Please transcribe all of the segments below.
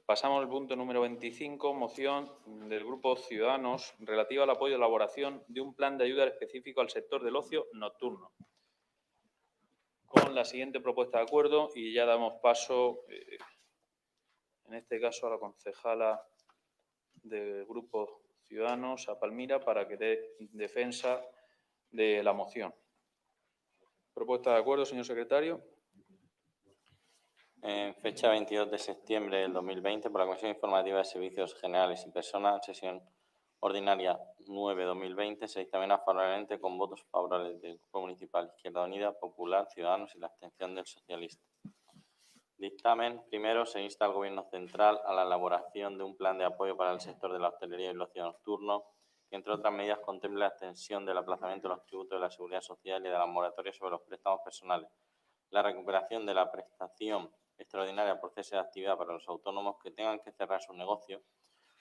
Pasamos al punto número 25, moción del Grupo Ciudadanos relativa al apoyo a la elaboración de un plan de ayuda específico al sector del ocio nocturno. Con la siguiente propuesta de acuerdo y ya damos paso, en este caso, a la concejala del Grupo Ciudadanos, a Palmira, para que dé defensa de la moción. Propuesta de acuerdo, señor secretario. En fecha 22 de septiembre del 2020, por la Comisión Informativa de Servicios Generales y Personal, sesión ordinaria 9-2020, se dictamina favorablemente con votos favorables del Grupo Municipal Izquierda Unida, Popular, Ciudadanos y la abstención del Socialista. Dictamen. Primero, se insta al Gobierno Central a la elaboración de un plan de apoyo para el sector de la hostelería y el ocio nocturno, que entre otras medidas contemple la extensión del aplazamiento de los tributos de la Seguridad Social y de las moratorias sobre los préstamos personales, la recuperación de la prestación extraordinaria por cese de actividad para los autónomos que tengan que cerrar su negocio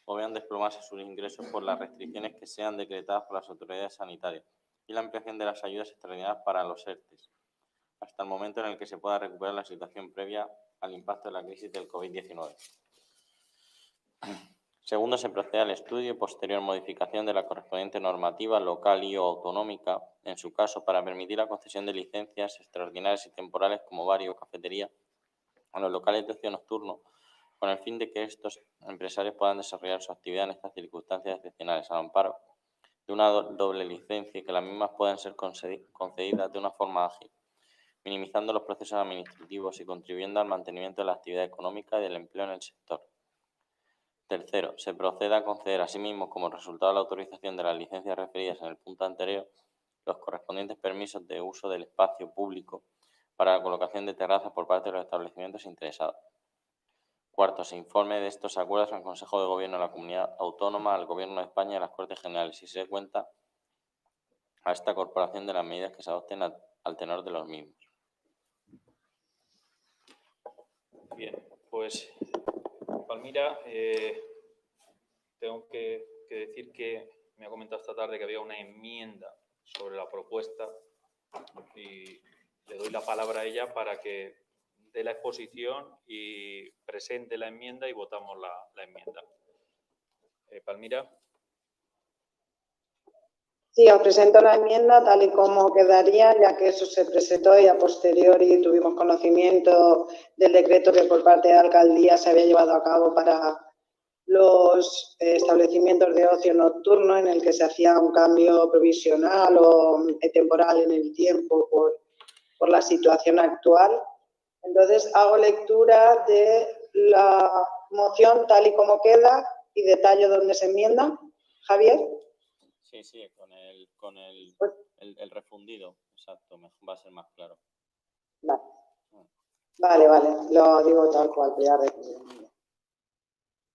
o vean desplomarse sus ingresos por las restricciones que sean decretadas por las autoridades sanitarias, y la ampliación de las ayudas extraordinarias para los ERTES, hasta el momento en el que se pueda recuperar la situación previa al impacto de la crisis del COVID-19. Segundo, se procede al estudio y posterior modificación de la correspondiente normativa local y o autonómica, en su caso, para permitir la concesión de licencias extraordinarias y temporales como bar o cafetería a los locales de ocio nocturno, con el fin de que estos empresarios puedan desarrollar su actividad en estas circunstancias excepcionales al amparo de una doble licencia y que las mismas puedan ser concedidas de una forma ágil, minimizando los procesos administrativos y contribuyendo al mantenimiento de la actividad económica y del empleo en el sector. Tercero, se procede a conceder asimismo, como resultado de la autorización de las licencias referidas en el punto anterior, los correspondientes permisos de uso del espacio público para la colocación de terrazas por parte de los establecimientos interesados. Cuarto, se informe de estos acuerdos al Consejo de Gobierno de la Comunidad Autónoma, al Gobierno de España y a las Cortes Generales, y se dé cuenta a esta corporación de las medidas que se adopten al tenor de los mismos. Bien, pues Palmira, tengo que decir que me ha comentado esta tarde que había una enmienda sobre la propuesta y le doy la palabra a ella para que dé la exposición y presente la enmienda y votamos la enmienda. Palmira. Sí, os presento la enmienda tal y como quedaría, ya que eso se presentó y a posteriori tuvimos conocimiento del decreto que por parte de la alcaldía se había llevado a cabo para los establecimientos de ocio nocturno, en el que se hacía un cambio provisional o temporal en el tiempo por la situación actual. Entonces, hago lectura de la moción tal y como queda y detallo dónde se enmienda. Javier. Sí, con el refundido, exacto, va a ser más claro. Vale, lo digo tal cual,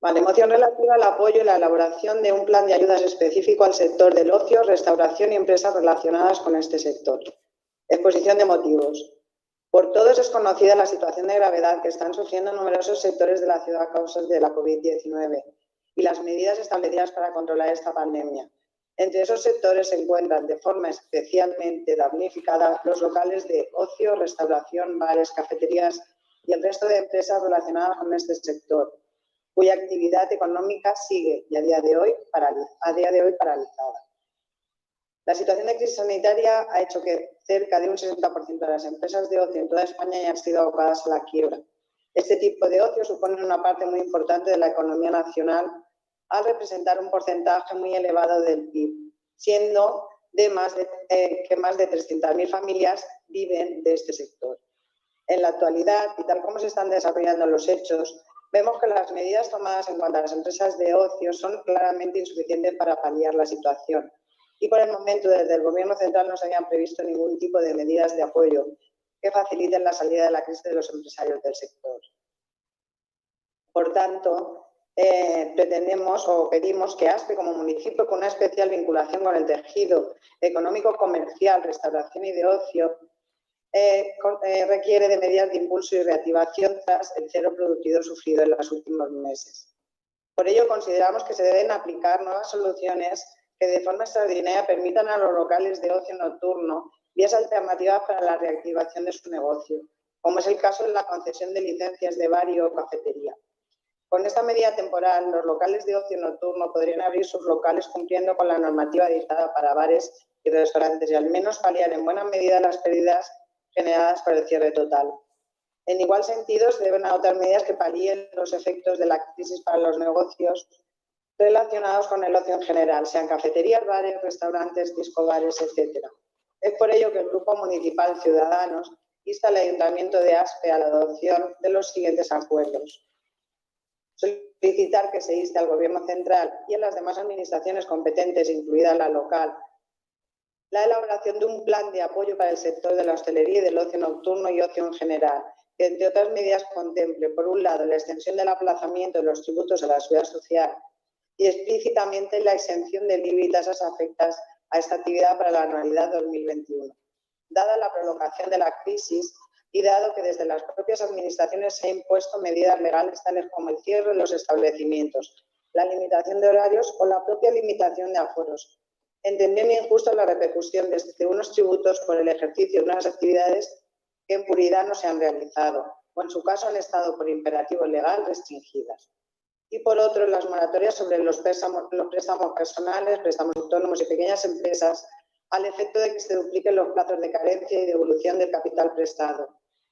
Vale, moción relativa al apoyo y la elaboración de un plan de ayudas específico al sector del ocio, restauración y empresas relacionadas con este sector. Exposición de motivos. Por todos es conocida la situación de gravedad que están sufriendo numerosos sectores de la ciudad a causa de la COVID-19 y las medidas establecidas para controlar esta pandemia. Entre esos sectores se encuentran de forma especialmente damnificada los locales de ocio, restauración, bares, cafeterías y el resto de empresas relacionadas con este sector, cuya actividad económica sigue a día de hoy paralizada. La situación de crisis sanitaria ha hecho que cerca de un 60% de las empresas de ocio en toda España hayan sido abocadas a la quiebra. Este tipo de ocio supone una parte muy importante de la economía nacional, al representar un porcentaje muy elevado del PIB, siendo que más de 300.000 familias viven de este sector. En la actualidad, y tal como se están desarrollando los hechos, vemos que las medidas tomadas en cuanto a las empresas de ocio son claramente insuficientes para paliar la situación. Y por el momento, desde el Gobierno central no se habían previsto ningún tipo de medidas de apoyo que faciliten la salida de la crisis de los empresarios del sector. Por tanto, pretendemos o pedimos que ASPE, como municipio con una especial vinculación con el tejido económico, comercial, restauración y de ocio, requiere de medidas de impulso y reactivación tras el cero productivo sufrido en los últimos meses. Por ello, consideramos que se deben aplicar nuevas soluciones que de forma extraordinaria permitan a los locales de ocio nocturno vías alternativas para la reactivación de su negocio, como es el caso de la concesión de licencias de bar o cafetería. Con esta medida temporal, los locales de ocio nocturno podrían abrir sus locales cumpliendo con la normativa dictada para bares y restaurantes y al menos paliar en buena medida las pérdidas generadas por el cierre total. En igual sentido, se deben adoptar medidas que palíen los efectos de la crisis para los negocios relacionados con el ocio en general, sean cafeterías, bares, restaurantes, discobares, etc. Es por ello que el Grupo Municipal Ciudadanos insta al Ayuntamiento de Aspe a la adopción de los siguientes acuerdos. Solicitar que se inste al Gobierno central y a las demás administraciones competentes, incluida la local, la elaboración de un plan de apoyo para el sector de la hostelería y del ocio nocturno y ocio en general, que entre otras medidas contemple, por un lado, la extensión del aplazamiento de los tributos a la seguridad social y explícitamente la exención del IBI y tasas afectas a esta actividad para la anualidad 2021. Dada la prolongación de la crisis y dado que desde las propias administraciones se han impuesto medidas legales tales como el cierre de los establecimientos, la limitación de horarios o la propia limitación de aforos, entendiendo injusta la repercusión de unos tributos por el ejercicio de unas actividades que en puridad no se han realizado o en su caso han estado por imperativo legal restringidas. Y por otro, las moratorias sobre los préstamos personales, préstamos autónomos y pequeñas empresas al efecto de que se dupliquen los plazos de carencia y devolución del capital prestado,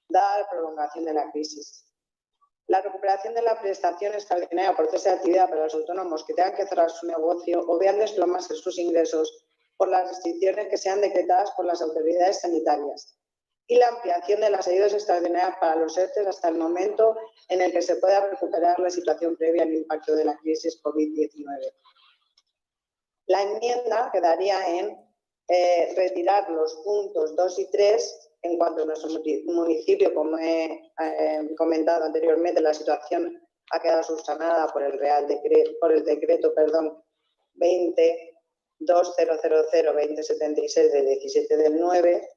dada la prolongación de la crisis. La recuperación de la prestación extraordinaria por cese de actividad para los autónomos que tengan que cerrar su negocio o vean desplomarse sus ingresos por las restricciones que sean decretadas por las autoridades sanitarias. Y la ampliación de las ayudas extraordinarias para los ERTE hasta el momento en el que se pueda recuperar la situación previa al impacto de la crisis COVID-19. La enmienda quedaría en retirar los puntos 2 y 3 en cuanto a nuestro municipio, como he comentado anteriormente, la situación ha quedado subsanada por el decreto 20.2000/2076 del 17 del 9.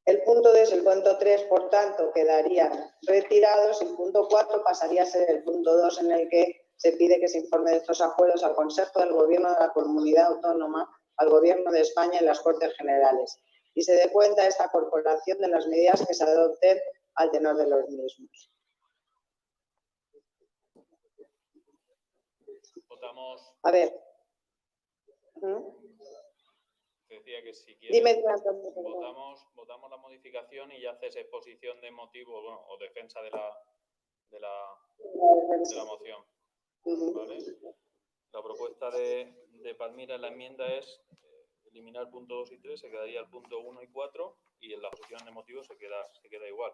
El punto 2 y el punto 3, por tanto, quedarían retirados y el punto 4 pasaría a ser el punto 2 en el que se pide que se informe de estos acuerdos al Consejo del Gobierno de la Comunidad Autónoma, al Gobierno de España y las Cortes Generales y se dé cuenta de esta corporación de las medidas que se adopten al tenor de los mismos. Votamos. A ver. Decía que si quieres, Dime, votamos la modificación y ya haces exposición de motivos, bueno, o defensa de la moción. ¿Vale? La propuesta de Palmira en la enmienda es eliminar el punto 2 y 3, se quedaría el punto 1 y 4 y en la exposición de motivos se queda igual.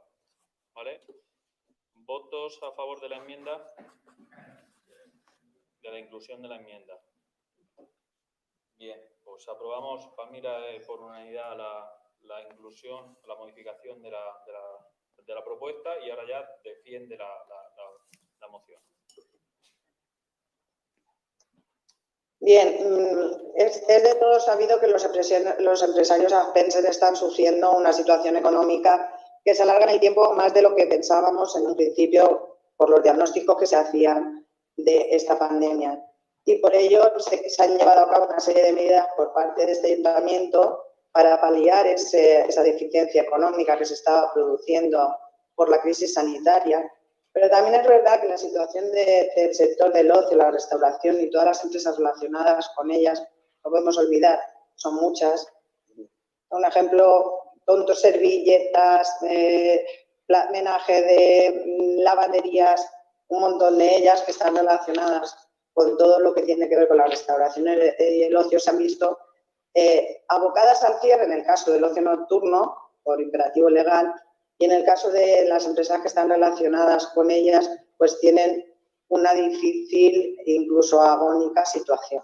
¿Vale? ¿Votos a favor de la enmienda? De la inclusión de la enmienda. Bien, pues aprobamos, Palmira, por unanimidad la inclusión, la modificación de la propuesta y ahora ya defiende la moción. Bien, es de todo sabido que los empresarios aspenses están sufriendo una situación económica que se alarga en el tiempo más de lo que pensábamos en un principio por los diagnósticos que se hacían de esta pandemia. Y por ello se han llevado a cabo una serie de medidas por parte de este ayuntamiento para paliar esa deficiencia económica que se estaba produciendo por la crisis sanitaria. Pero también es verdad que la situación del sector del ocio, la restauración y todas las empresas relacionadas con ellas, no podemos olvidar, son muchas. Un ejemplo, tontos servilletas, menaje de lavanderías, un montón de ellas que están relacionadas con todo lo que tiene que ver con la restauración y el ocio, se han visto abocadas al cierre en el caso del ocio nocturno, por imperativo legal, y en el caso de las empresas que están relacionadas con ellas, pues tienen una difícil e incluso agónica situación.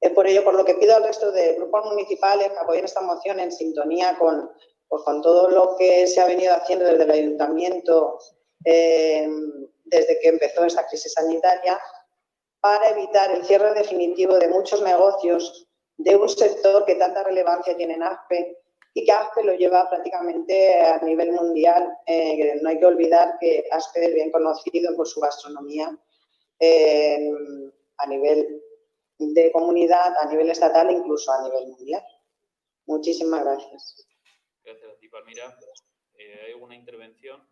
Es por ello por lo que pido al resto de grupos municipales que apoyen esta moción en sintonía con todo lo que se ha venido haciendo desde el ayuntamiento desde que empezó esta crisis sanitaria, para evitar el cierre definitivo de muchos negocios de un sector que tanta relevancia tiene en Aspe y que Aspe lo lleva prácticamente a nivel mundial. No hay que olvidar que Aspe es bien conocido por su gastronomía a nivel de comunidad, a nivel estatal e incluso a nivel mundial. Muchísimas gracias. Gracias a ti, Palmira. ¿Hay alguna intervención?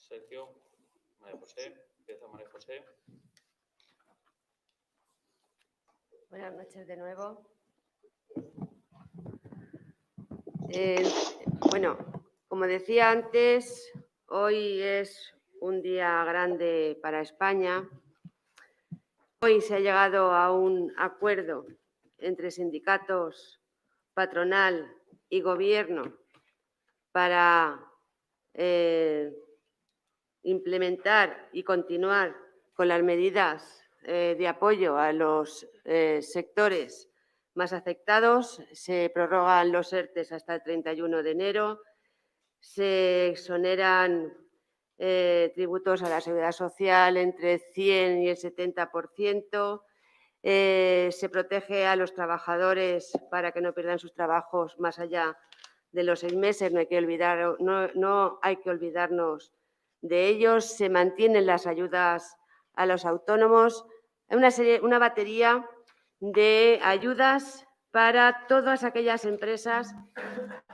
Sergio. María José. Empieza María José. Buenas noches de nuevo. Bueno, como decía antes, hoy es un día grande para España. Hoy se ha llegado a un acuerdo entre sindicatos, patronal y gobierno para implementar y continuar con las medidas de apoyo a los sectores más afectados. Se prorrogan los ERTE hasta el 31 de enero, se exoneran tributos a la seguridad social entre el 100 y el 70%, se protege a los trabajadores para que no pierdan sus trabajos más allá de los 6 meses, no hay que olvidarnos de ellos, se mantienen las ayudas a los autónomos, una batería de ayudas para todas aquellas empresas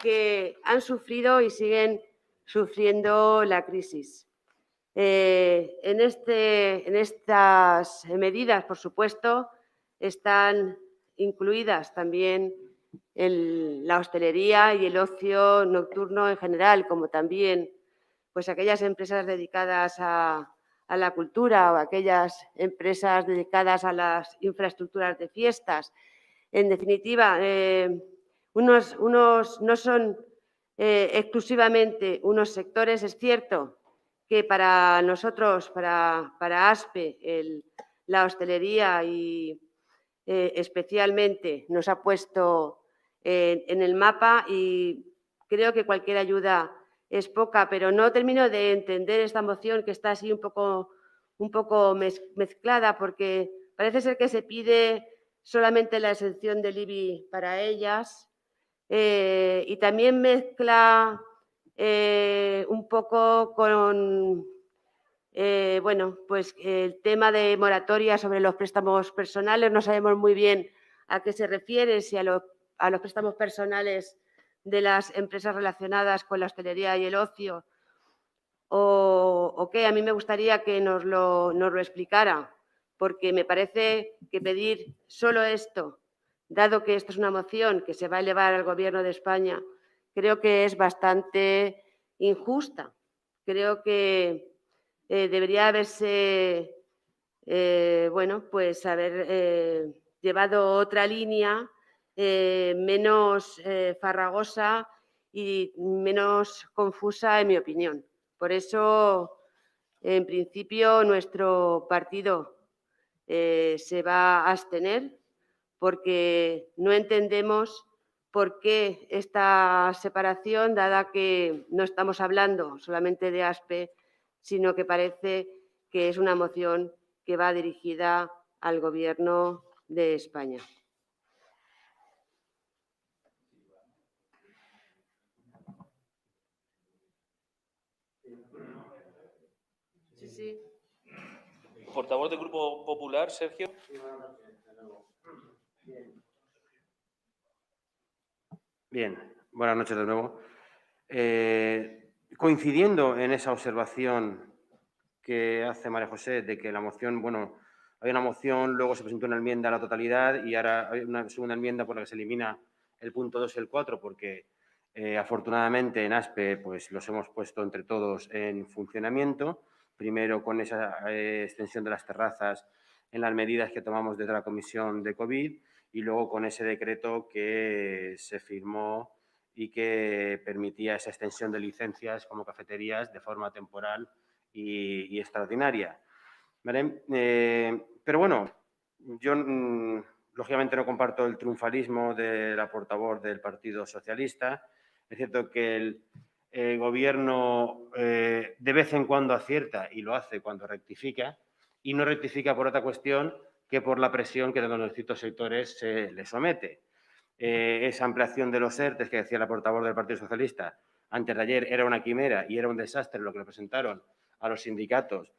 que han sufrido y siguen sufriendo la crisis. En estas medidas, por supuesto, están incluidas también la hostelería y el ocio nocturno en general, como también pues aquellas empresas dedicadas a la cultura o aquellas empresas dedicadas a las infraestructuras de fiestas. En definitiva, no son exclusivamente unos sectores. Es cierto que para nosotros, para ASPE, la hostelería y especialmente nos ha puesto en el mapa y creo que cualquier ayuda es poca, pero no termino de entender esta moción que está así un poco mezclada, porque parece ser que se pide solamente la exención del IBI para ellas y también mezcla un poco con pues el tema de moratoria sobre los préstamos personales. No sabemos muy bien a qué se refiere, si a los préstamos personales de las empresas relacionadas con la hostelería y el ocio o qué. A mí me gustaría que nos lo explicara, porque me parece que pedir solo esto, dado que esto es una moción que se va a elevar al Gobierno de España, creo que es bastante injusta. Creo que debería haberse, pues haber llevado otra línea menos farragosa y menos confusa, en mi opinión. Por eso, en principio, nuestro partido se va a abstener, porque no entendemos por qué esta separación, dada que no estamos hablando solamente de ASPE, sino que parece que es una moción que va dirigida al Gobierno de España. Sí. Portavoz del Grupo Popular, Sergio. Bien, buenas noches de nuevo. Coincidiendo en esa observación que hace María José de que la moción, hay una moción, luego se presentó una enmienda a la totalidad y ahora hay una segunda enmienda por la que se elimina el punto 2 y el 4 porque afortunadamente en ASPE pues los hemos puesto entre todos en funcionamiento, primero con esa extensión de las terrazas en las medidas que tomamos desde la Comisión de COVID y luego con ese decreto que se firmó y que permitía esa extensión de licencias como cafeterías de forma temporal y extraordinaria. ¿Vale? Pero bueno, yo lógicamente no comparto el triunfalismo de la portavoz del Partido Socialista. Es cierto que el Gobierno de vez en cuando acierta y lo hace cuando rectifica y no rectifica por otra cuestión que por la presión que de los distintos sectores se le somete. Esa ampliación de los ERTE que decía la portavoz del Partido Socialista antes de ayer era una quimera y era un desastre lo que le presentaron a los sindicatos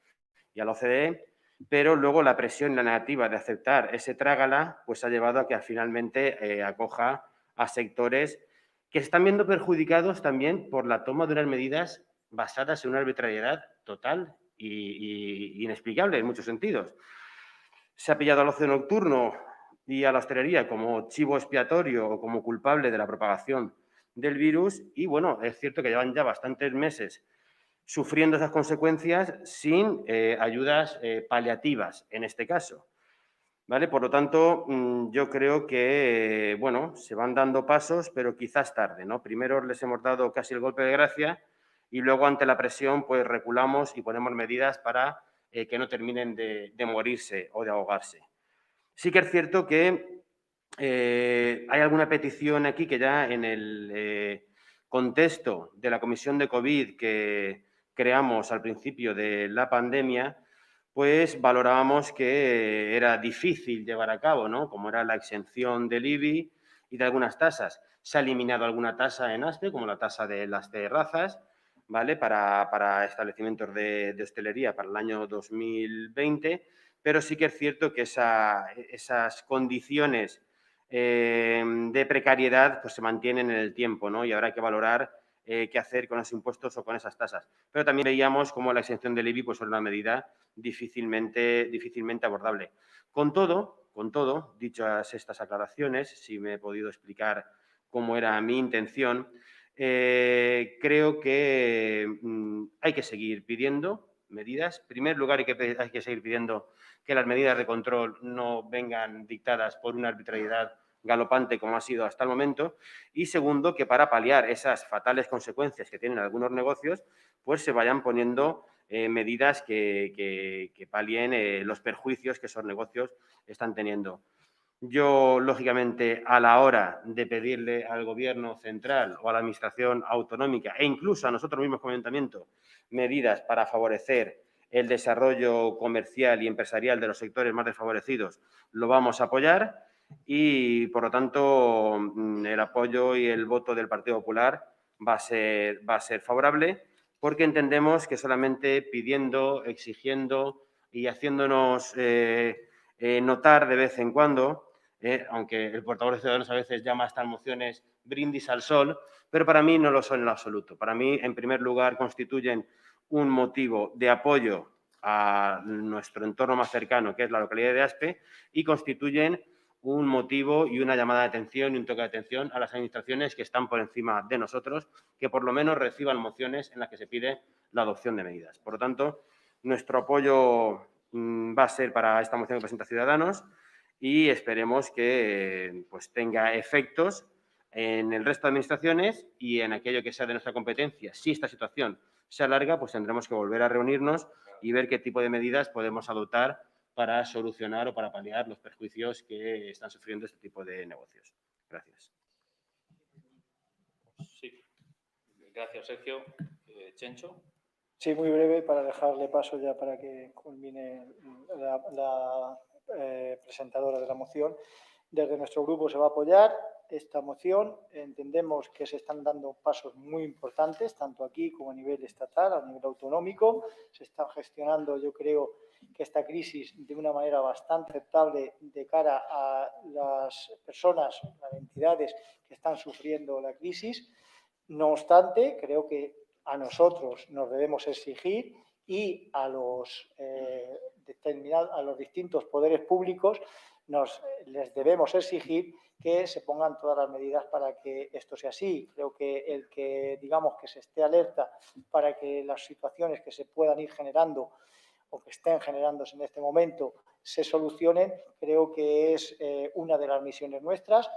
y a la OCDE, pero luego la presión y la negativa de aceptar ese trágala pues ha llevado a que finalmente acoja a sectores que se están viendo perjudicados también por la toma de unas medidas basadas en una arbitrariedad total y inexplicable en muchos sentidos. Se ha pillado al ocio nocturno y a la hostelería como chivo expiatorio o como culpable de la propagación del virus y, bueno, es cierto que llevan ya bastantes meses sufriendo esas consecuencias sin ayudas paliativas, en este caso. ¿Vale? Por lo tanto, yo creo que, bueno, se van dando pasos, pero quizás tarde, ¿no? Primero les hemos dado casi el golpe de gracia y luego, ante la presión, pues reculamos y ponemos medidas para que no terminen de morirse o de ahogarse. Sí que es cierto que hay alguna petición aquí que ya en el contexto de la comisión de COVID que creamos al principio de la pandemia, pues valorábamos que era difícil llevar a cabo, ¿no? Como era la exención del IBI y de algunas tasas. Se ha eliminado alguna tasa en ASPE, como la tasa de las terrazas, ¿vale? Para establecimientos de hostelería para el año 2020, pero sí que es cierto que esas condiciones de precariedad pues se mantienen en el tiempo, ¿no? Y habrá que valorar qué hacer con esos impuestos o con esas tasas. Pero también veíamos cómo la exención del IBI pues, es una medida difícilmente abordable. Con todo, dichas estas aclaraciones, si me he podido explicar cómo era mi intención, creo que hay que seguir pidiendo medidas. En primer lugar, hay que seguir pidiendo que las medidas de control no vengan dictadas por una arbitrariedad galopante como ha sido hasta el momento. Y segundo, que para paliar esas fatales consecuencias que tienen algunos negocios, pues se vayan poniendo medidas que palien los perjuicios que esos negocios están teniendo. Yo, lógicamente, a la hora de pedirle al Gobierno central o a la Administración autonómica e incluso a nosotros mismos como Ayuntamiento medidas para favorecer el desarrollo comercial y empresarial de los sectores más desfavorecidos, lo vamos a apoyar y, por lo tanto, el apoyo y el voto del Partido Popular va a ser favorable porque entendemos que solamente pidiendo, exigiendo y haciéndonos notar de vez en cuando, aunque el portavoz de Ciudadanos a veces llama a estas mociones brindis al sol, pero para mí no lo son en lo absoluto. Para mí, en primer lugar, constituyen un motivo de apoyo a nuestro entorno más cercano, que es la localidad de Aspe, y constituyen un motivo y una llamada de atención y un toque de atención a las administraciones que están por encima de nosotros, que por lo menos reciban mociones en las que se pide la adopción de medidas. Por lo tanto, nuestro apoyo va a ser para esta moción que presenta Ciudadanos y esperemos que pues, tenga efectos en el resto de administraciones y en aquello que sea de nuestra competencia. Si esta situación se alarga, pues tendremos que volver a reunirnos y ver qué tipo de medidas podemos adoptar para solucionar o para paliar los perjuicios que están sufriendo este tipo de negocios. Gracias. Sí. Gracias, Sergio. Chencho. Sí, muy breve para dejarle paso ya para que culmine la presentadora de la moción. Desde nuestro grupo se va a apoyar esta moción. Entendemos que se están dando pasos muy importantes, tanto aquí como a nivel estatal, a nivel autonómico. Se están gestionando, yo creo, que esta crisis de una manera bastante aceptable de cara a las personas, las entidades que están sufriendo la crisis. No obstante, creo que a nosotros nos debemos exigir y a los distintos poderes públicos les debemos exigir que se pongan todas las medidas para que esto sea así. Creo que el que, digamos, que se esté alerta para que las situaciones que se puedan ir generando o que estén generándose en este momento se solucionen, creo que es una de las misiones nuestras.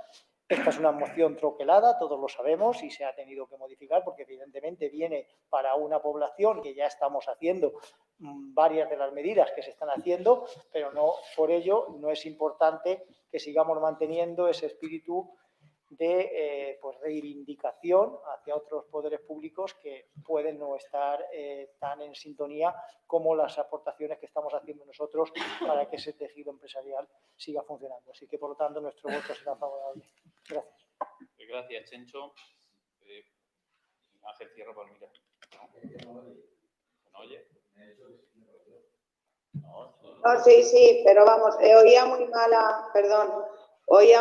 Esta es una moción troquelada, todos lo sabemos, y se ha tenido que modificar porque evidentemente viene para una población que ya estamos haciendo varias de las medidas que se están haciendo, pero no por ello no es importante que sigamos manteniendo ese espíritu de pues reivindicación hacia otros poderes públicos que pueden no estar tan en sintonía como las aportaciones que estamos haciendo nosotros para que ese tejido empresarial siga funcionando. Así que, por lo tanto, nuestro voto será favorable. Gracias. Gracias, Chencho. Ángel Cierro Palmira. ¿No oye? No, sí, pero vamos, oía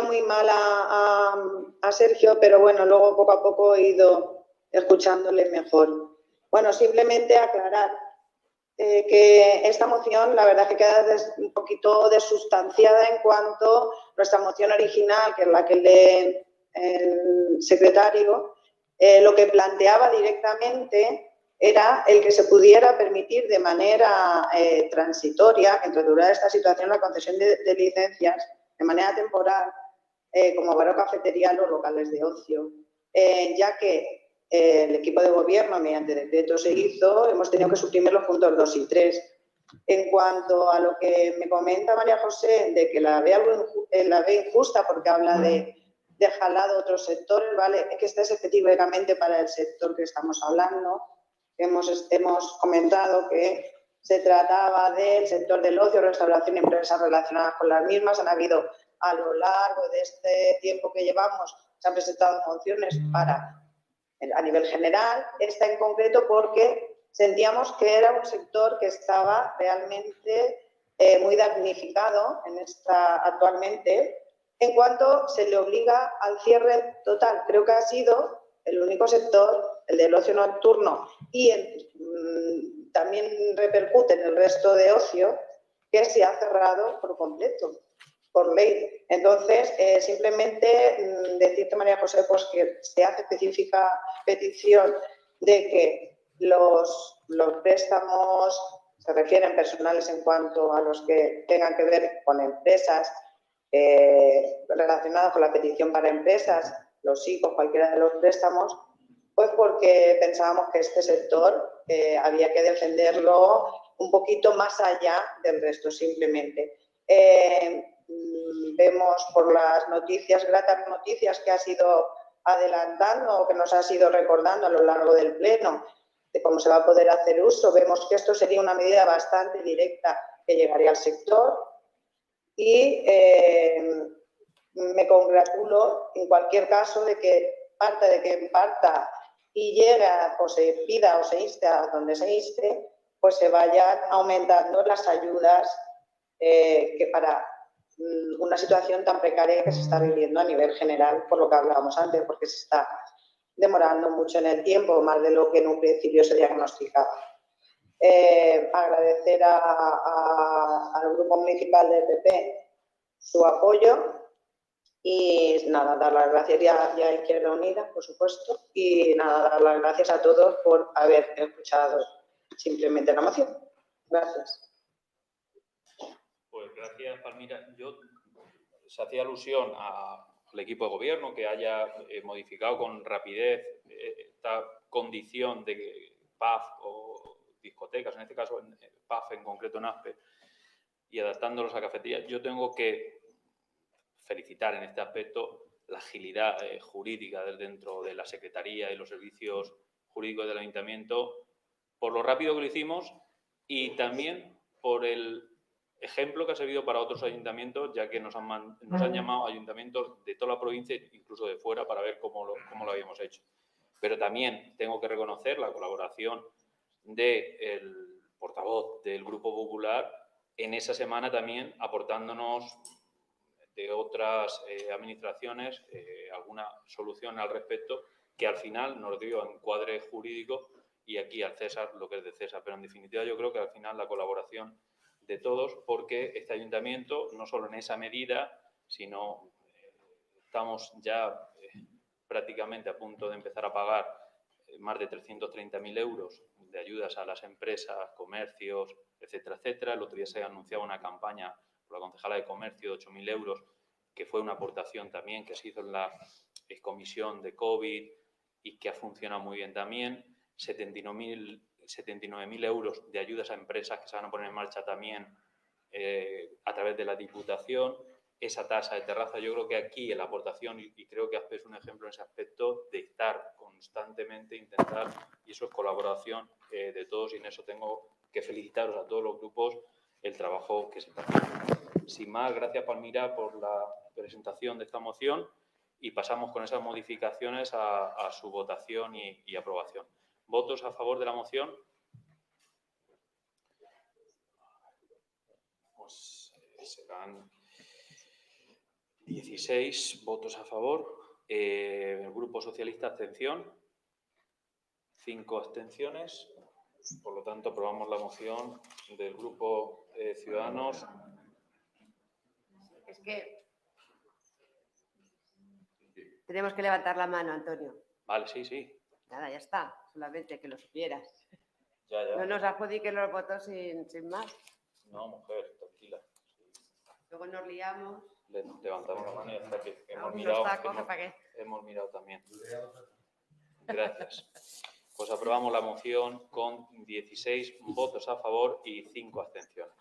muy mal a Sergio, pero bueno, luego poco a poco he ido escuchándole mejor. Bueno, simplemente aclarar que esta moción, la verdad que queda un poquito desustanciada en cuanto a nuestra moción original, que es la que lee el secretario, lo que planteaba directamente era el que se pudiera permitir de manera transitoria, mientras durara esta situación, la concesión de licencias de manera temporal, como bar o cafetería, los locales de ocio, ya que el equipo de gobierno, mediante decreto se hizo, hemos tenido que suprimir los puntos 2 y 3. En cuanto a lo que me comenta María José, de que la ve injusta porque habla de jalado otros sectores, ¿vale? Es que este es específicamente para el sector que estamos hablando. Hemos comentado que se trataba del sector del ocio, restauración y empresas relacionadas con las mismas. Han habido, a lo largo de este tiempo que llevamos, se han presentado mociones a nivel general, esta en concreto porque sentíamos que era un sector que estaba realmente muy damnificado actualmente en cuanto se le obliga al cierre total. Creo que ha sido el único sector, el del ocio nocturno, y también repercute en el resto de ocio, que se ha cerrado por completo, por ley. Entonces, simplemente decirte, María José, pues que se hace específica petición de que los préstamos se refieren personales en cuanto a los que tengan que ver con empresas relacionadas con la petición para empresas, los ICO, cualquiera de los préstamos, pues porque pensábamos que este sector había que defenderlo un poquito más allá del resto, simplemente. Vemos por las noticias, gratas noticias que ha sido adelantando o que nos ha sido recordando a lo largo del Pleno de cómo se va a poder hacer uso. Vemos que esto sería una medida bastante directa que llegaría al sector y me congratulo en cualquier caso de que parta y llega o se pida o se inste a donde se inste, pues se vayan aumentando las ayudas que para una situación tan precaria que se está viviendo a nivel general, por lo que hablábamos antes, porque se está demorando mucho en el tiempo, más de lo que en un principio se diagnosticaba. Agradecer al Grupo Municipal del PP su apoyo y nada, dar las gracias ya a Izquierda Unida, por supuesto, y nada, dar las gracias a todos por haber escuchado simplemente la moción. Gracias. Pues gracias, Palmira. Se hacía alusión al equipo de gobierno que haya modificado con rapidez esta condición de PAF o discotecas, en este caso PAF en concreto en ASPE, y adaptándolos a cafeterías. Yo tengo que felicitar en este aspecto la agilidad jurídica dentro de la Secretaría y los servicios jurídicos del Ayuntamiento por lo rápido que lo hicimos y también por el ejemplo que ha servido para otros ayuntamientos, ya que nos han llamado ayuntamientos de toda la provincia, incluso de fuera, para ver cómo lo habíamos hecho. Pero también tengo que reconocer la colaboración del portavoz del Grupo Popular en esa semana también aportándonos de otras administraciones alguna solución al respecto que al final nos dio encuadre jurídico y aquí al César lo que es de César. Pero en definitiva yo creo que al final la colaboración de todos, porque este ayuntamiento no solo en esa medida, sino estamos ya prácticamente a punto de empezar a pagar más de 330.000 euros de ayudas a las empresas, comercios, etcétera, etcétera. El otro día se anunciaba una campaña por la concejala de comercio de 8.000 euros, que fue una aportación también que se hizo en la comisión de COVID y que ha funcionado muy bien también. 79.000 euros de ayudas a empresas que se van a poner en marcha también a través de la Diputación. Esa tasa de terraza, yo creo que aquí en la aportación, y creo que ASPE es un ejemplo en ese aspecto, de estar constantemente, intentar, y eso es colaboración de todos, y en eso tengo que felicitaros a todos los grupos el trabajo que se está haciendo. Sin más, gracias Palmira por la presentación de esta moción y pasamos con esas modificaciones a su votación y aprobación. ¿Votos a favor de la moción? Pues serán 16 votos a favor. El Grupo Socialista, abstención. 5 abstenciones. Por lo tanto, aprobamos la moción del Grupo Ciudadanos. Es que tenemos que levantar la mano, Antonio. Vale, sí, sí. Nada, ya está. Solamente que lo supieras. Ya. No nos adjudiquen los votos sin más. No, mujer, tranquila. Luego nos liamos. Levantamos la mano y hasta que hemos Unos mirado. tacos, ¿para qué? Hemos mirado también. Gracias. Pues aprobamos la moción con 16 votos a favor y 5 abstenciones.